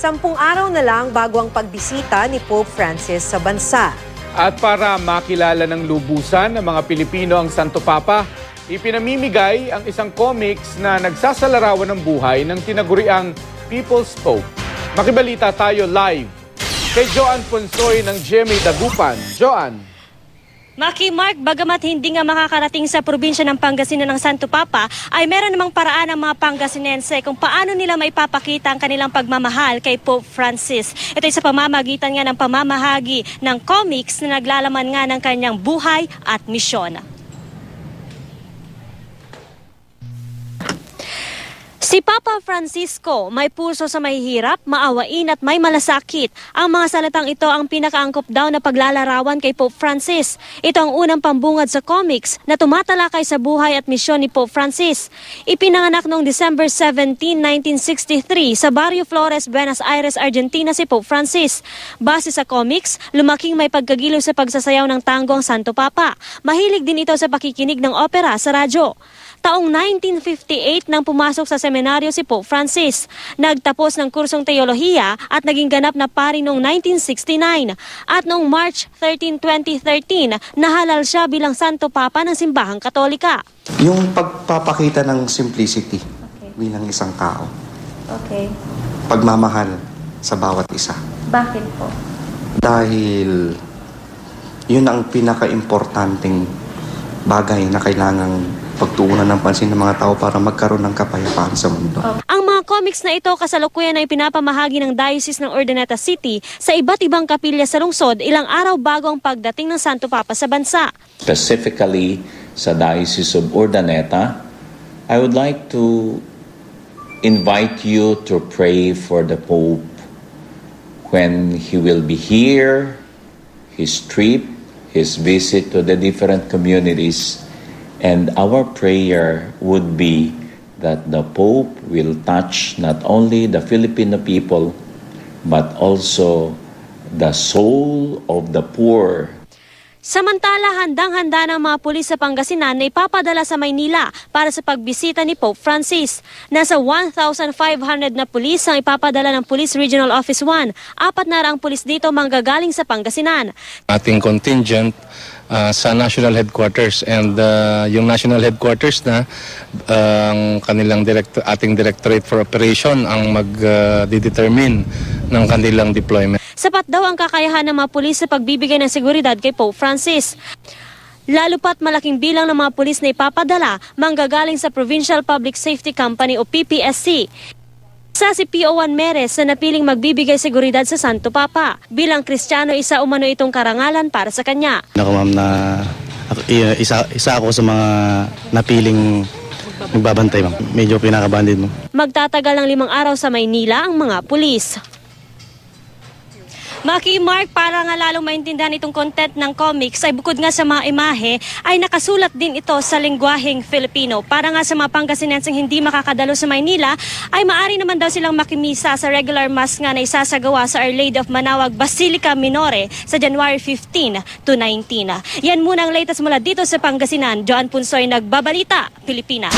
10 araw na lang bago ang pagbisita ni Pope Francis sa bansa. At para makilala ng lubusan ng mga Pilipino ang Santo Papa, ipinamimigay ang isang comics na nagsasalarawan ng buhay ng tinaguriang People's Pope. Makibalita tayo live kay Joan Ponsoy ng GMA Dagupan. Joan. Maki Mark, bagamat hindi nga makakarating sa probinsya ng Pangasinan ng Santo Papa, ay meron namang paraan ng mga Pangasinense kung paano nila maipapakita ang kanilang pagmamahal kay Pope Francis. Ito ay sa pamamagitan nga ng pamamahagi ng comics na naglalaman nga ng kanyang buhay at misyon. Si Papa Francisco, may puso sa mahihirap, maawain at may malasakit. Ang mga salitang ito ang pinakaangkop daw na paglalarawan kay Pope Francis. Ito ang unang pambungad sa comics na tumatalakay sa buhay at misyon ni Pope Francis. Ipinanganak noong December 17, 1963 sa Barrio Flores, Buenos Aires, Argentina si Pope Francis. Base sa comics, lumaking may pagkagiliw sa pagsasayaw ng tango ang Santo Papa. Mahilig din ito sa pakikinig ng opera sa radyo. Taong 1958 nang pumasok sa seminaryo si Pope Francis. Nagtapos ng kursong teolohiya at naging ganap na pari noong 1969. At noong March 13, 2013, nahalal siya bilang Santo Papa ng Simbahang Katolika. Yung pagpapakita ng simplicity bilang isang tao. Okay. Pagmamahal sa bawat isa. Bakit po? Dahil yun ang pinaka-importanting bagay na kailangang pagtuunan ng pansin ng mga tao para magkaroon ng kapayapaan sa mundo. Ang mga comics na ito kasalukuyan ay pinapamahagi ng Diocese ng Urdaneta City sa iba't ibang kapilya sa lungsod ilang araw bago ang pagdating ng Santo Papa sa bansa. Specifically sa Diocese of Urdaneta, I would like to invite you to pray for the Pope when he will be here, his trip, his visit to the different communities. And our prayer would be that the Pope will touch not only the Filipino people, but also the soul of the poor. Samantala, handang-handa ng mga pulis sa Pangasinan na ipapadala sa Maynila para sa pagbisita ni Pope Francis. Nasa 1,500 na pulis ang ipapadala ng Police Regional Office 1. 400 pulis dito manggagaling sa Pangasinan. Ating contingent sa National Headquarters and yung National Headquarters na ang kanilang ating Directorate for Operation ang mag-determine ng kanilang deployment. Sapat daw ang kakayahan ng mga pulis sa pagbibigay ng seguridad kay Pope Francis. Lalo pat malaking bilang ng mga pulis na ipapadala manggagaling sa Provincial Public Safety Company o PPSC. Sa si P.O. Meres na napiling magbibigay seguridad sa Santo Papa. Bilang Kristiyano, isa umano itong karangalan para sa kanya. Ma'am, na isa ako sa mga napiling magbabantay, ma'am. Medyo pinakabahan mo. Magtatagal ng 5 araw sa Maynila ang mga pulis. Maki Mark, para nga lalong maintindihan itong content ng comics ay bukod nga sa mga imahe ay nakasulat din ito sa lengguaheng Filipino. Para nga sa mga Pangasinenseng hindi makakadalo sa Maynila ay maaari naman daw silang makimisa sa regular mass nga na isasagawa sa Our Lady of Manaoag Basilica Minore sa January 15 to 19. Yan muna ang latest mula dito sa Pangasinan. Joan Ponsoy, Nagbabalita, Pilipinas.